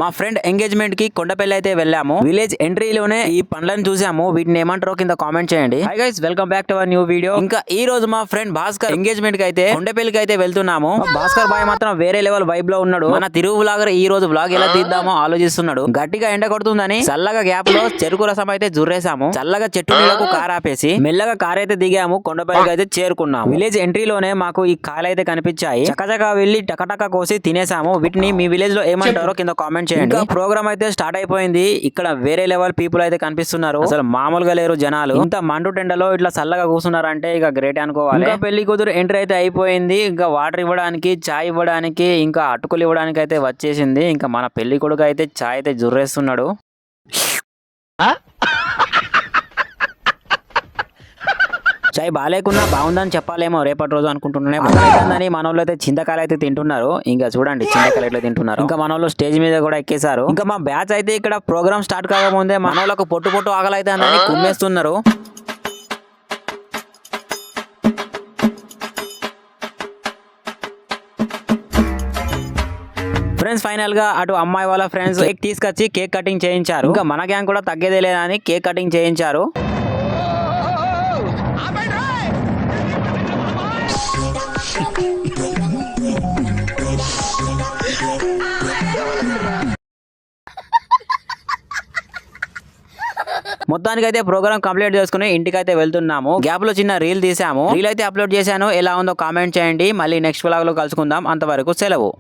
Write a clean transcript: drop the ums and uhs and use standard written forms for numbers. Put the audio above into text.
మా friend engagement కి కొండపల్లి అయితే వెళ్ళాము. విలేజ్ ఎంట్రీలోనే ఈ పండ్లను చూసాము. వీటిని ఏమంటారో కింద కామెంట్ చేయండి. Hi guys, welcome back to our new video. ఇంకా ఈ రోజు మా ఫ్రెండ్ భాస్కర్ ఎంగేజ్మెంట్ కి అయితే కొండపల్లికి అయితే వెళ్తున్నాము. భాస్కర్ బాయ్ మాత్రం వేరే లెవెల్ వైబ్ లో ఉన్నాడు. మన తిరుగు వ్లాగర్ ఈ రోజు వ్లాగ్ ఎలా తీద్దామో ఆలోచిస్తున్నాడు. గట్టిగా ఎండ కొడుతుందని చల్లగా గ్యాప్ లో చెరుకు రసం అయితే జుర్రేసాము. చల్లగా చెట్టు మీదకు కార్ ఆపేసి మెల్లగా కార్ అయితే దిగాము. కొండపల్లికి అయితే చేరుకున్నాము. విలేజ్ ఎంట్రీలోనే మాకు ఈ కాయలు అయితే కనిపించాయి. చకచకా వెళ్లి టకటక కోసి తినేసాము. వీటిని మీ విలేజ్ లో ఏమంటారో కింద కామెంట్ చేయండి. ప్రోగ్రామ్ అయితే స్టార్ట్ అయిపోయింది. ఇక్కడ వేరే లెవెల్ పీపుల్ అయితే కనిపిస్తున్నారు. అసలు మామూలుగా లేరు జనాలు. ఇంత మండు టెండలో ఇట్లా చల్లగా కూర్చున్నారంటే ఇక గ్రేట్ అనుకోవాలి. ఇంకా పెళ్లి కూతురు ఎంట్రీ అయితే అయిపోయింది. ఇంకా వాటర్ ఇవ్వడానికి, చాయ్ ఇవ్వడానికి, ఇంకా అటుకులు ఇవ్వడానికి అయితే వచ్చేసింది. ఇంకా మన పెళ్లి కొడుకు అయితే చాయ్ అయితే జుర్రేస్తున్నాడు. చాయ్ బాగాలేకున్నా బాగుందని చెప్పాలేమో రేపటి రోజు అనుకుంటున్నానే. మన వాళ్ళు అయితే చింతకాయలు అయితే తింటున్నారు. ఇంకా చూడండి చింతకాయలు ఎట్లా తింటున్నారు. ఇంకా మన వాళ్ళు స్టేజ్ మీద కూడా ఎక్కేశారు. ఇంకా మా బ్యాచ్ అయితే ఇక్కడ ప్రోగ్రామ్ స్టార్ట్ కాకముందే మన వాళ్ళకు పొట్టు పొట్టు ఆకలైతే అని కుమ్మేస్తున్నారు. ఫ్రెండ్స్, ఫైనల్ గా అటు అమ్మాయి వాళ్ళ ఫ్రెండ్స్ కేక్ తీసుకొచ్చి కేక్ కటింగ్ చేయించారు. ఇంకా మన గ్యాంగ్ కూడా తగ్గేదే లేదని కేక్ కటింగ్ చేయించారు. మొత్తానికి అయితే ప్రోగ్రామ్ కంప్లీట్ చేసుకుని ఇంటికి అయితే వెళ్తున్నాము. గ్యాప్ లో చిన్న రీల్ తీసాము. రీల్ అయితే అప్లోడ్ చేశాను. ఎలా ఉందో కామెంట్ చేయండి. మళ్ళీ నెక్స్ట్ వ్లాగ్ లో కలుసుకుందాం. అంతవరకు సెలవు.